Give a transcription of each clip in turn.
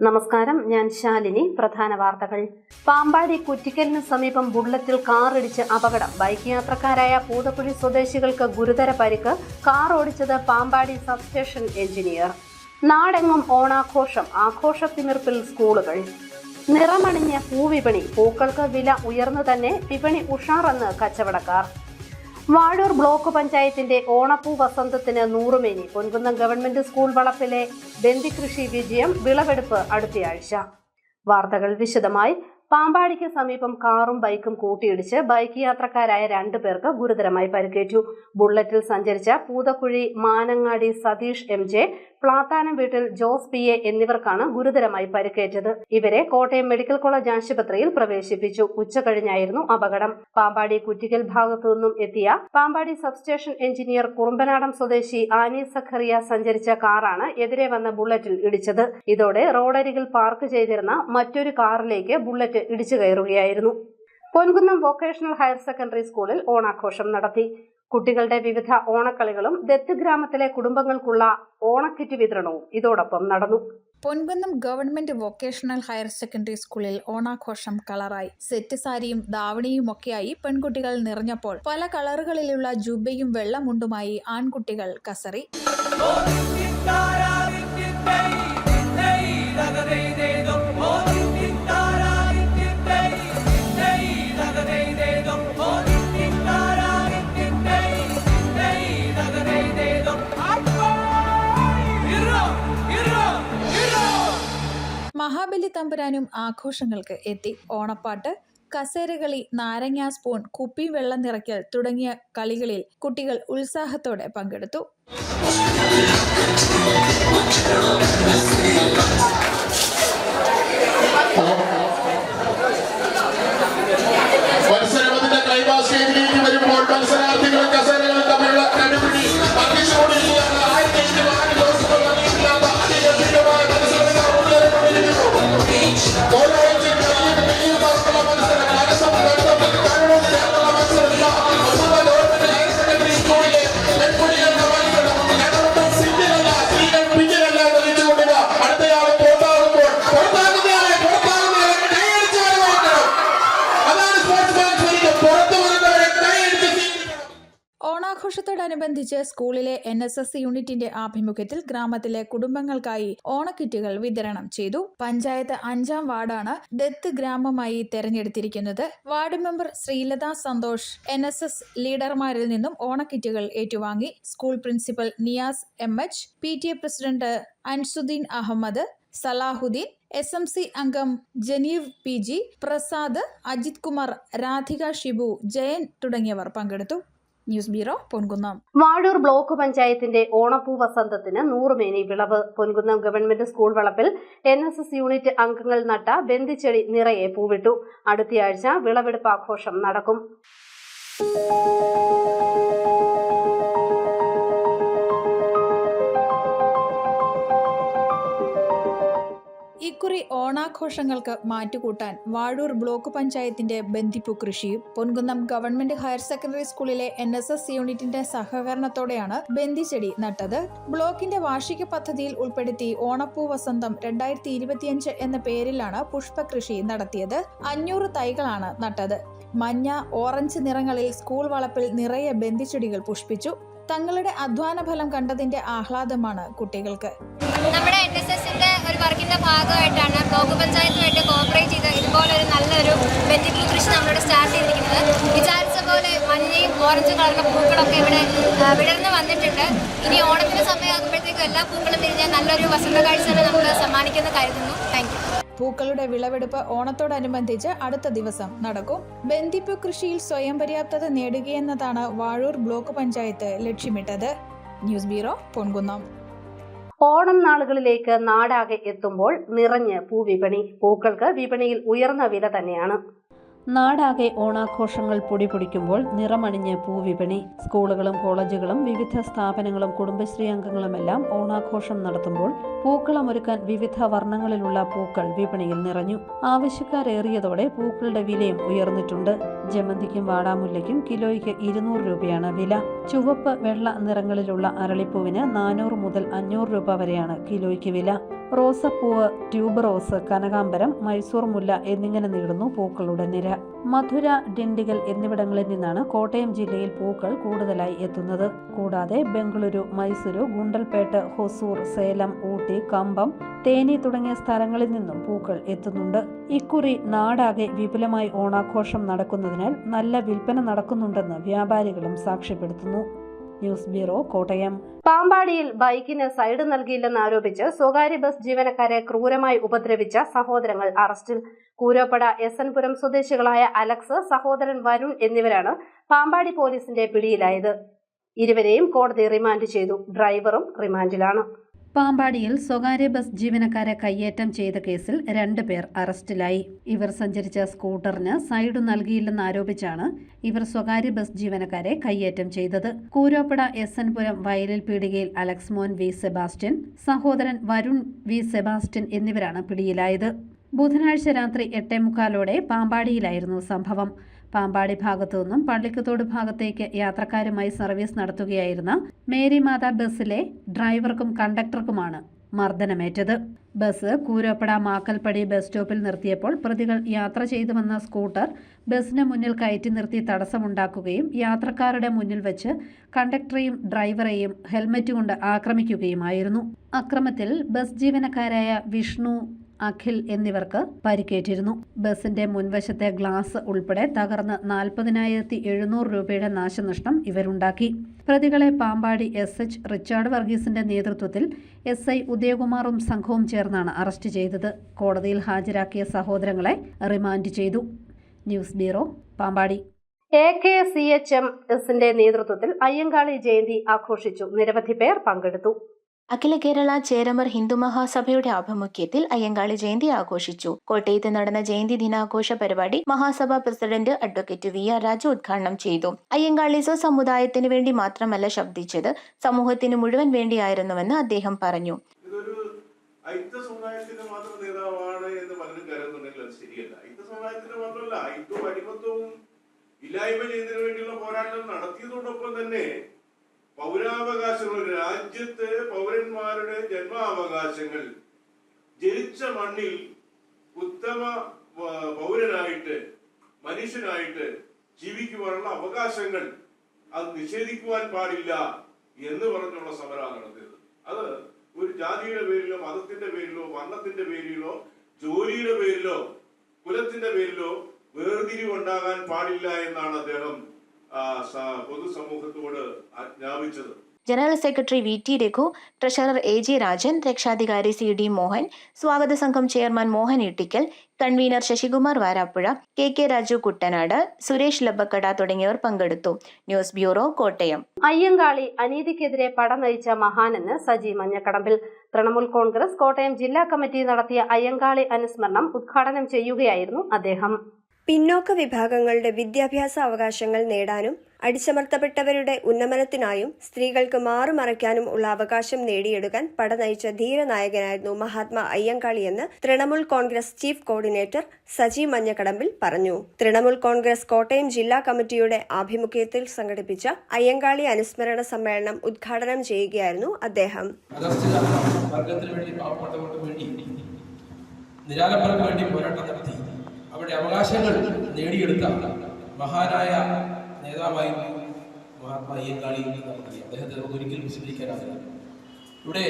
നമസ്കാരം, ഞാൻ ശാലിനി. പ്രധാന വാർത്തകൾ. പാമ്പാടി കുറ്റിക്കലിന് സമീപം ബുള്ളറ്റിൽ കാറിടിച്ച് അപകടം. ബൈക്ക് യാത്രക്കാരായ പൂതക്കുഴി സ്വദേശികൾക്ക് ഗുരുതര പരിക്ക്. കാർ ഓടിച്ചത് പാമ്പാടി സബ്സ്റ്റേഷൻ എഞ്ചിനീയർ. നാടെങ്ങും ഓണാഘോഷം. ആഘോഷത്തിമിർപ്പിൽ സ്കൂളുകൾ. നിറമണിഞ്ഞ പൂവിപണി. പൂക്കൾക്ക് വില ഉയർന്നു തന്നെ. വിപണി ഉഷാറെന്ന് കച്ചവടക്കാർ. വാഴൂർ ബ്ലോക്ക് പഞ്ചായത്തിന്റെ ഓണപ്പൂ വസന്തത്തിന് നൂറുമേനി. പൊൻകുന്നം ഗവൺമെന്റ് സ്കൂൾ വളപ്പിലെ ബന്ദികൃഷി വിജയം. വിളവെടുപ്പ് അടുത്തയാഴ്ച. വാർത്തകൾ വിശദമായി. പാമ്പാടിക്ക് സമീപം കാറും ബൈക്കും കൂട്ടിയിടിച്ച് ബൈക്ക് യാത്രക്കാരായ 2 പേർക്ക് ഗുരുതരമായി പരിക്കേറ്റു. ബുള്ളറ്റിൽ സഞ്ചരിച്ച പൂതക്കുഴി മാനങ്ങാടി സതീഷ് MJ, പ്ലാത്താനം വീട്ടിൽ ജോസ് PA എന്നിവർക്കാണ് ഗുരുതരമായി പരിക്കേറ്റത്. ഇവരെ കോട്ടയം മെഡിക്കൽ കോളേജ് ആശുപത്രിയിൽ പ്രവേശിപ്പിച്ചു. ഉച്ചകഴിഞ്ഞായിരുന്നു അപകടം. പാമ്പാടി കുറ്റിക്കൽ ഭാഗത്തു നിന്നും എത്തിയ പാമ്പാടി സബ്സ്റ്റേഷൻ എഞ്ചിനീയർ കുറുമ്പനാടം സ്വദേശി ആനി സഖറിയ സഞ്ചരിച്ച കാറാണ് എതിരെ വന്ന ബുള്ളറ്റിൽ ഇടിച്ചത്. ഇതോടെ റോഡരികിൽ പാർക്ക് ചെയ്തിരുന്ന മറ്റൊരു കാറിലേക്ക് ബുള്ളറ്റ് ഇടിച്ചു കയറുകയായിരുന്നു. പൊൻകുന്നം വൊക്കേഷണൽ ഹയർ സെക്കൻഡറി സ്കൂളിൽ ഓണാഘോഷം നടത്തി. കുട്ടികളുടെ വിവിധ ഓണക്കളികളും ദത്ത് ഗ്രാമത്തിലെ കുടുംബങ്ങൾക്കുള്ള ഓണക്കിറ്റ് വിതരണവും ഇതോടൊപ്പം നടന്നു. Ponkunnam government vocational higher secondary സ്കൂളിൽ ഓണാഘോഷം കളറായി. സെറ്റ് സാരിയും ധാവണിയുമൊക്കെയായി പെൺകുട്ടികൾ നിറഞ്ഞപ്പോൾ പല കളറുകളിലുള്ള ജുബയും വെള്ളമുണ്ടുമായി ആൺകുട്ടികൾ കസറി. മഹാബലി തമ്പുരാനും ആഘോഷങ്ങൾക്ക് എത്തി. ഓണപ്പാട്ട്, കസേരകളി, നാരങ്ങാ സ്പൂൺ, കുപ്പി വെള്ളം നിറയ്ക്കൽ തുടങ്ങിയ കളികളിൽ കുട്ടികൾ ഉത്സാഹത്തോടെ പങ്കെടുത്തു. ഓണാഘോഷത്തോടനുബന്ധിച്ച് സ്കൂളിലെ NSS യൂണിറ്റിന്റെ ആഭിമുഖ്യത്തിൽ ഗ്രാമത്തിലെ കുടുംബങ്ങൾക്കായി ഓണക്കിറ്റുകൾ വിതരണം ചെയ്തു. പഞ്ചായത്ത് 5-ാം വാർഡാണ് ദത്ത് ഗ്രാമമായി തെരഞ്ഞെടുത്തിരിക്കുന്നത്. Ward member Sreelatha Santhosh NSS ലീഡർമാരിൽ നിന്നും ഓണക്കിറ്റുകൾ ഏറ്റുവാങ്ങി. School principal Niyas MH, PTA president Ansuddin Ahammed, Salahuddin, SMC അംഗം ജനീവ് PG, പ്രസാദ്, അജിത് കുമാർ, രാധിക ഷിബു, ജയൻ തുടങ്ങിയവർ പങ്കെടുത്തു. News bureau, Ponkunnam. Vazhoor block പഞ്ചായത്തിന്റെ ഓണപ്പൂ വസന്തത്തിന് നൂറുമേനി വിളവ്. പൊൻകുന്നം ഗവൺമെന്റ് സ്കൂൾ വളപ്പിൽ NSS യൂണിറ്റ് അംഗങ്ങൾ നട്ട ബന്ദിച്ചെടി നിറയെ പൂവിട്ടു. അടുത്തയാഴ്ച വിളവെടുപ്പ് ആഘോഷം നടക്കും. ഇക്കുറി ഓണാഘോഷങ്ങൾക്ക് മാറ്റുകൂട്ടാൻ വാഴൂർ ബ്ലോക്ക് പഞ്ചായത്തിന്റെ ബന്ദിപ്പൂ കൃഷിയും പൊൻകുന്നം ഗവൺമെന്റ് ഹയർ സെക്കൻഡറി സ്കൂളിലെ NSS യൂണിറ്റിന്റെ സഹകരണത്തോടെയാണ് ബന്ദിച്ചെടി നട്ടത്. ബ്ലോക്കിന്റെ വാർഷിക പദ്ധതിയിൽ ഉൾപ്പെടുത്തി ഓണപ്പൂ വസന്തം 2025 എന്ന പേരിലാണ് പുഷ്പകൃഷി നടത്തിയത്. 500 തൈകളാണ് നട്ടത്. മഞ്ഞ, ഓറഞ്ച് നിറങ്ങളിൽ സ്കൂൾ വളപ്പിൽ നിറയെ ബന്ദിച്ചെടികൾ പുഷ്പിച്ചു. തങ്ങളുടെ അധ്വാന ഫലം കണ്ടതിന്റെ ആഹ്ലാദമാണ് കുട്ടികൾക്ക്. നമ്മുടെ NSSന്റെ ഒരു വർക്കിന്റെ ഭാഗമായിട്ടാണ് ബ്ലോക്ക് പഞ്ചായത്തുമായിട്ട് കോപ്പറേറ്റ് ചെയ്ത് ഇതുപോലൊരു നല്ലൊരു ബന്ദിപ്പൂ കൃഷി നമ്മളിവിടെ സ്റ്റാർട്ട് ചെയ്തിരിക്കുന്നത്. വിചാരിച്ച പോലെ മഞ്ഞയും ഓറഞ്ചും കളറുള്ള പൂക്കളൊക്കെ ഇവിടെ വിടർന്ന് വന്നിട്ടുണ്ട്. ഇനി ഓണത്തിന് സമയമാകുമ്പോഴത്തേക്കും എല്ലാ പൂക്കളും പിരിഞ്ഞാൽ നല്ലൊരു വസന്ത കാഴ്ച നമുക്ക് സമ്മാനിക്കുമെന്ന് കരുതുന്നു. Thank you. പൂക്കളുടെ വിളവെടുപ്പ് ഓണത്തോടനുബന്ധിച്ച് അടുത്ത ദിവസം നടക്കും. ബന്ദിപ്പൂ കൃഷിയിൽ സ്വയം പര്യാപ്തത നേടുകയെന്നതാണ് വാഴൂർ ബ്ലോക്ക് പഞ്ചായത്ത് ലക്ഷ്യമിട്ടത്. News bureau, Ponkunnam. ഓണം നാളുകളിലേക്ക് നാടാകെ എത്തുമ്പോൾ നിറഞ്ഞ് പൂവിപണി. പൂക്കൾക്ക് വിപണിയിൽ ഉയർന്ന വില തന്നെയാണ്. നാടാകെ ഓണാഘോഷങ്ങൾ പൊടിപൊടിക്കുമ്പോൾ നിറമണിഞ്ഞ് പൂവിപണി. സ്കൂളുകളും കോളേജുകളും വിവിധ സ്ഥാപനങ്ങളും കുടുംബശ്രീ അംഗങ്ങളുമെല്ലാം ഓണാഘോഷം നടത്തുമ്പോൾ പൂക്കളമൊരുക്കാൻ വിവിധ വർണ്ണങ്ങളിലുള്ള പൂക്കൾ വിപണിയിൽ നിറഞ്ഞു. ആവശ്യക്കാരേറിയതോടെ പൂക്കളുടെ വിലയും ഉയർന്നിട്ടുണ്ട്. ജമന്തിക്കും വാടാമുല്ലയ്ക്കും കിലോയ്ക്ക് 200 രൂപയാണ് വില. ചുവപ്പ്, വെള്ള നിറങ്ങളിലുള്ള അരളിപ്പൂവിന് 400 മുതൽ 500 രൂപ വരെയാണ് കിലോയ്ക്ക് വില. റോസപ്പൂവ്, ട്യൂബ് റോസ്, കനകാംബരം, മൈസൂർ മുല്ല എന്നിങ്ങനെ നീളുന്നു പൂക്കളുടെ നിര. മധുര, ഡിണ്ടിഗൽ എന്നിവിടങ്ങളിൽ നിന്നാണ് കോട്ടയം ജില്ലയിൽ പൂക്കൾ കൂടുതലായി എത്തുന്നത്. കൂടാതെ ബംഗളൂരു, മൈസൂരു, ഗുണ്ടൽപേട്ട്, ഹൊസൂർ, സേലം, ഊട്ടി, കമ്പം, തേനി തുടങ്ങിയ സ്ഥലങ്ങളിൽ നിന്നും പൂക്കൾ എത്തുന്നുണ്ട്. ഇക്കുറി നാടാകെ വിപുലമായി ഓണാഘോഷം നടക്കുന്നതിനാൽ നല്ല വിൽപ്പന നടക്കുന്നുണ്ടെന്ന് വ്യാപാരികളും സാക്ഷ്യപ്പെടുത്തുന്നു. News bureau, Kottayam. പാമ്പാടിയിൽ ബൈക്കിന് സൈഡ് നൽകിയില്ലെന്നാരോപിച്ച് സ്വകാര്യ ബസ് ജീവനക്കാരെ ക്രൂരമായി ഉപദ്രവിച്ച സഹോദരങ്ങൾ അറസ്റ്റിൽ. കൂരോപ്പട SN പുരം സ്വദേശികളായ അലക്സ്, സഹോദരൻ വരുൺ എന്നിവരാണ് പാമ്പാടി പോലീസിന്റെ പിടിയിലായത്. ഇരുവരെയും കോടതി റിമാൻഡ് ചെയ്തു. ഡ്രൈവറും റിമാൻഡിലാണ്. പാമ്പാടിയിൽ സ്വകാര്യ ബസ് ജീവനക്കാരെ കയ്യേറ്റം ചെയ്ത കേസിൽ 2 പേർ അറസ്റ്റിലായി. ഇവർ സഞ്ചരിച്ച സ്കൂട്ടറിന് സൈഡ് നൽകിയില്ലെന്നാരോപിച്ചാണ് ഇവർ സ്വകാര്യ ബസ് ജീവനക്കാരെ കയ്യേറ്റം ചെയ്തത്. കൂരോപ്പട SN പുരം വയലിൽ പീടികയിൽ അലക്സ് മോൻ വി സെബാസ്റ്റ്യൻ, സഹോദരൻ വരുൺ വി സെബാസ്റ്റ്യൻ എന്നിവരാണ് പിടിയിലായത്. ബുധനാഴ്ച രാത്രി 8:45 പാമ്പാടിയിലായിരുന്നു സംഭവം. പാമ്പാടി ഭാഗത്തു നിന്നും പള്ളിക്കത്തോട് ഭാഗത്തേക്ക് യാത്രക്കാരുമായി സർവീസ് നടത്തുകയായിരുന്ന മേരിമാത ബസ്സിലെ ഡ്രൈവർക്കും കണ്ടക്ടർക്കുമാണ് മർദ്ദനമേറ്റത്. ബസ് കൂരോപ്പട മാക്കൽപ്പടി ബസ് സ്റ്റോപ്പിൽ നിർത്തിയപ്പോൾ പ്രതികൾ യാത്ര ചെയ്തു വന്ന സ്കൂട്ടർ ബസിന് മുന്നിൽ കയറ്റി നിർത്തി തടസ്സമുണ്ടാക്കുകയും യാത്രക്കാരുടെ മുന്നിൽ വെച്ച് കണ്ടക്ടറെയും ഡ്രൈവറെയും ഹെൽമറ്റ് കൊണ്ട് ആക്രമിക്കുകയുമായിരുന്നു. അക്രമത്തിൽ ബസ് ജീവനക്കാരായ വിഷ്ണു, അഖിൽ എന്നിവർക്ക് പരിക്കേറ്റിരുന്നു. ബസിന്റെ മുൻവശത്തെ ഗ്ലാസ് ഉൾപ്പെടെ തകർന്ന് 40,700 രൂപയുടെ നാശനഷ്ടം ഇവരുണ്ടാക്കി. പ്രതികളെ പാമ്പാടി SH റിച്ചാർഡ് വർഗീസിന്റെ നേതൃത്വത്തിൽ SI ഉദയകുമാറും സംഘവും ചേർന്നാണ് അറസ്റ്റ് ചെയ്തത്. കോടതിയിൽ ഹാജരാക്കിയ സഹോദരങ്ങളെ റിമാൻഡ് ചെയ്തു. News bureau, Pampady. AKCHMSന്റെ നേതൃത്വത്തിൽ അയ്യങ്കാളി ജയന്തി ആഘോഷിച്ചു. നിരവധി പേർ പങ്കെടുത്തു. അഖില കേരള ചേരമർ ഹിന്ദു മഹാസഭയുടെ ആഭിമുഖ്യത്തിൽ അയ്യങ്കാളി ജയന്തി ആഘോഷിച്ചു. കോട്ടയത്ത് നടന്ന ജയന്തി ദിനാഘോഷ പരിപാടി Mahasabha president advocate VR Raju ഉദ്ഘാടനം ചെയ്തു. അയ്യങ്കാളി സ്വസമുദായത്തിന് വേണ്ടി മാത്രമല്ല ശബ്ദിച്ചത്, സമൂഹത്തിന് മുഴുവൻ വേണ്ടിയായിരുന്നുവെന്ന് അദ്ദേഹം പറഞ്ഞു. പൗരാവകാശങ്ങൾ, രാജ്യത്ത് പൗരന്മാരുടെ ജന്മാവകാശങ്ങൾ, ജനിച്ച മണ്ണിൽ ഉത്തമ പൗരനായിട്ട് മനുഷ്യനായിട്ട് ജീവിക്കുവാനുള്ള അവകാശങ്ങൾ അത് നിഷേധിക്കുവാൻ പാടില്ല എന്ന് പറഞ്ഞുള്ള സമരമാണ് നടത്തിയത്. അത് ഒരു ജാതിയുടെ പേരിലോ മതത്തിന്റെ പേരിലോ വർണ്ണത്തിന്റെ പേരിലോ ജോലിയുടെ പേരിലോ കുലത്തിന്റെ പേരിലോ വേർതിരിവുണ്ടാകാൻ പാടില്ല എന്നാണ് അദ്ദേഹം പൊതുസമൂഹത്തോട് ആജ്ഞാപിച്ചത്. General secretary VT Raghu, treasurer AG Rajan, രക്ഷാധികാരി CD മോഹൻ, സ്വാഗത സംഘം chairman Mohan Ittickal, convener Sasikumar Varappuzha, KK Raju Kuttanad, Suresh Labakkada തുടങ്ങിയവർ പങ്കെടുത്തു. News bureau, Kottayam. അയ്യങ്കാളി അനീതിക്കെതിരെ പട നയിച്ച മഹാനെന്ന് സജി മഞ്ഞക്കടമ്പിൽ. തൃണമൂൽ കോൺഗ്രസ് കോട്ടയം ജില്ലാ കമ്മിറ്റി നടത്തിയ അയ്യങ്കാളി അനുസ്മരണം ഉദ്ഘാടനം ചെയ്യുകയായിരുന്നു അദ്ദേഹം. പിന്നോക്ക വിഭാഗങ്ങളുടെ വിദ്യാഭ്യാസ അവകാശങ്ങൾ നേടാനും അടിച്ചമർത്തപ്പെട്ടവരുടെ ഉന്നമനത്തിനായും സ്ത്രീകൾക്ക് മാറുമറയ്ക്കാനും ഉള്ള അവകാശം നേടിയെടുക്കാൻ പട നയിച്ച ധീരനായകനായിരുന്നു മഹാത്മാ അയ്യങ്കാളിയെന്ന് തൃണമൂൽ കോൺഗ്രസ് ചീഫ് കോർഡിനേറ്റർ സജി മഞ്ഞക്കടമ്പിൽ പറഞ്ഞു. തൃണമൂൽ കോൺഗ്രസ് കോട്ടയം ജില്ലാ കമ്മിറ്റിയുടെ ആഭിമുഖ്യത്തിൽ സംഘടിപ്പിച്ച അയ്യങ്കാളി അനുസ്മരണ സമ്മേളനം ഉദ്ഘാടനം ചെയ്യുകയായിരുന്നു അദ്ദേഹം. അവരുടെ അവകാശങ്ങൾ നേടിയെടുത്ത മഹാനായ നേതാവായിരുന്നു മഹാത്മാ അയ്യങ്കാളി എന്ന് നമുക്കറിയാം. അദ്ദേഹത്തെ നമുക്ക് ഒരിക്കലും വിസ്മരിക്കാനാവില്ല. ഇവിടെ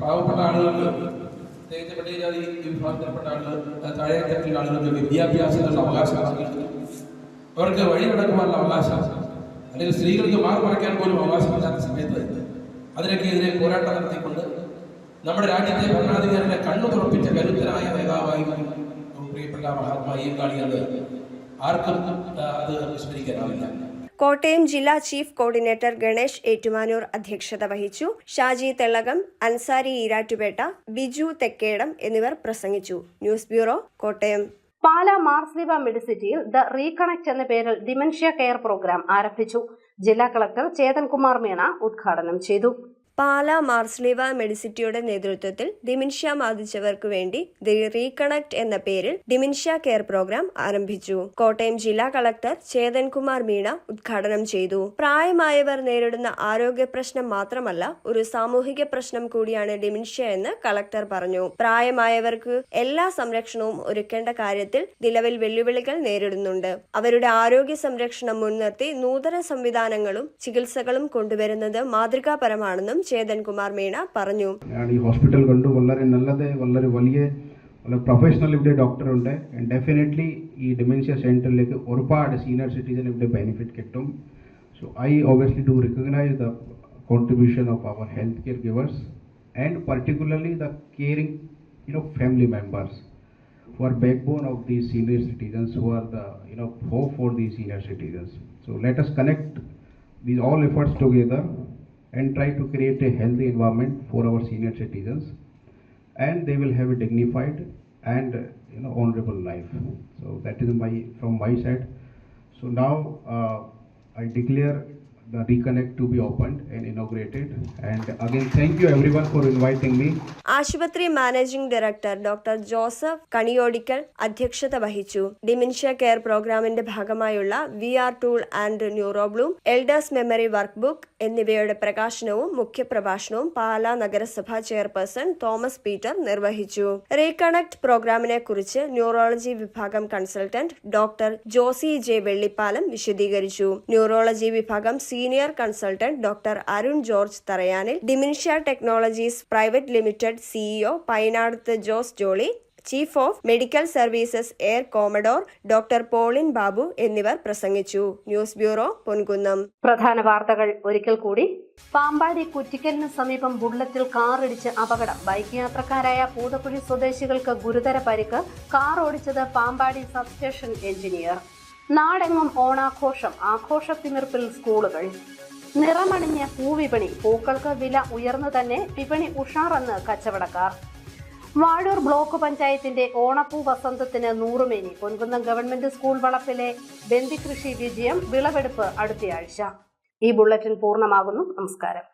പാവപ്പെട്ട ആളുകൾക്ക്, പ്രത്യേകിച്ച് പട്ടികജാതി വിഭാഗത്തിൽപ്പെട്ട ആളുകൾ, താഴെത്തട്ടിലുള്ള ആളുകൾക്ക് വിദ്യാഭ്യാസത്തിനുള്ള അവകാശം നൽകിയിട്ടുണ്ട്. അവർക്ക് വഴി നടക്കുവാനുള്ള അവകാശം, അല്ലെങ്കിൽ സ്ത്രീകൾക്ക് മാറുമറയ്ക്കാൻ പോലും അവകാശമില്ലാത്ത സമയത്ത് അതിനൊക്കെ എതിരെ പോരാട്ടം നടത്തിക്കൊണ്ട് നമ്മുടെ രാജ്യത്തെ ഭരണാധികാരികളെ കണ്ണു തുറപ്പിച്ച കരുത്തനായ നേതാവായിരുന്നു പ്രിയപ്പെട്ട മഹാത്മാ അയ്യങ്കാളി എന്ന് ആർക്കും അത് വിസ്മരിക്കാനാവില്ല. കോട്ടയം ജില്ലാ ചീഫ് കോർഡിനേറ്റർ ഗണേഷ് ഏറ്റുമാനൂർ അധ്യക്ഷത വഹിച്ചു. ഷാജി തെള്ളകം, അൻസാരി ഈരാറ്റുപേട്ട, ബിജു തെക്കേടം എന്നിവർ പ്രസംഗിച്ചു. News bureau, Kottayam. പാലാ മാർസ്ലിവ മെഡിസിറ്റിയിൽ ദ റീകണക്ട് എന്ന പേരിൽ ഡിമെൻഷ്യ കെയർ പ്രോഗ്രാം ആരംഭിച്ചു. ജില്ലാ കളക്ടർ ചേതൻ കുമാർ മീണ ഉദ്ഘാടനം ചെയ്തു. പാലാ മാർസ്ലീവ മെഡിസിറ്റിയുടെ നേതൃത്വത്തിൽ ഡിമെൻഷ്യ ബാധിച്ചവർക്കു വേണ്ടി ദി റീകണക്ട് എന്ന പേരിൽ ഡിമെൻഷ്യ കെയർ പ്രോഗ്രാം ആരംഭിച്ചു. കോട്ടയം ജില്ലാ കളക്ടർ ചേതൻകുമാർ മീണ ഉദ്ഘാടനം ചെയ്തു. പ്രായമായവർ നേരിടുന്ന ആരോഗ്യ പ്രശ്നം മാത്രമല്ല, ഒരു സാമൂഹിക പ്രശ്നം കൂടിയാണ് ഡിമെൻഷ്യ എന്ന് കളക്ടർ പറഞ്ഞു. പ്രായമായവർക്ക് എല്ലാ സംരക്ഷണവും ഒരുക്കേണ്ട കാര്യത്തിൽ നിലവിൽ വെല്ലുവിളികൾ നേരിടുന്നുണ്ട്. അവരുടെ ആരോഗ്യ സംരക്ഷണം മുൻനിർത്തി നൂതന സംവിധാനങ്ങളും ചികിത്സകളും കൊണ്ടുവരുന്നത് മാതൃകാപരമാണെന്നും ചേതൻകുമാർ മീണ പറഞ്ഞു. ഈ ഹോസ്പിറ്റൽ കൊണ്ട് വളരെ നല്ലത്, വളരെ വലിയ പ്രൊഫഷണൽ ഇവിടെ ഡോക്ടർ ഉണ്ട്. ഡെഫിനറ്റ്ലി ഈ ഡിമെൻഷ്യ സെന്ററിലേക്ക് ഒരുപാട് സീനിയർ സിറ്റിസൺ ഇവിടെ ബെനിഫിറ്റ് കിട്ടും. So I obviously do recognise the contribution of our health care givers and particularly the caring family members who are backbone of these senior citizens, who are the hope for these senior citizens. So let us connect these all efforts together and try to create a healthy environment for our senior citizens, and they will have a dignified and honorable life. So that is from my side. So now I declare the Reconnect to be opened and inaugurated, and again thank you everyone for inviting me. ആശുപത്രി managing director doctor Joseph Kaniyodickal അധ്യക്ഷത വഹിച്ചു. Dementia care പ്രോഗ്രാമിന്റെ ഭാഗമായുള്ള VR tool and NeuroBloom, elders memory work book എന്നിവയുടെ പ്രകാശനവും മുഖ്യപ്രഭാഷണവും പാലാ നഗരസഭ chairperson Thomas Peter നിർവഹിച്ചു. റീകണക്ട് പ്രോഗ്രാമിനെ കുറിച്ച് ന്യൂറോളജി വിഭാഗം consultant doctor Josey J Vellippalam വിശദീകരിച്ചു. ന്യൂറോളജി വിഭാഗം senior consultant doctor Arun George Tharayanil, dementia technologies private limited CEO Painadath Jose Jolly, chief of medical services air commodore doctor Paulin Babu എന്നിവർ പ്രസംഗിച്ചു. News bureau, Ponkunnam. പ്രധാന വാർത്തകൾ ഒരിക്കൽ കൂടി. പാമ്പാടി കുറ്റിക്കലിന് സമീപം ബുള്ളറ്റിൽ കാറിടിച്ച് അപകടം. ബൈക്ക് യാത്രക്കാരായ പൂതക്കുഴി സ്വദേശികൾക്ക് ഗുരുതര പരിക്ക്. കാർ ഓടിച്ചത് പാമ്പാടി സബ്സ്റ്റേഷൻ എഞ്ചിനീയർ. നാടെങ്ങും ഓണാഘോഷം. ആഘോഷത്തിമിർപ്പിൽ സ്കൂളുകൾ. നിറമണിഞ്ഞ പൂവിപണി. പൂക്കൾക്ക് വില ഉയർന്നു തന്നെ, വിപണി ഉഷാറെന്ന് കച്ചവടക്കാർ. വാഴൂർ ബ്ലോക്ക് പഞ്ചായത്തിന്റെ ഓണപ്പൂ വസന്തത്തിന് 100 മേനി. പൊൻകുന്നം ഗവൺമെന്റ് സ്കൂൾ വളപ്പിലെ ബന്ദികൃഷി വിജയം. വിളവെടുപ്പ് അടുത്തയാഴ്ച. ഈ ബുള്ളറ്റിൻ പൂർണ്ണമാകുന്നു. നമസ്കാരം.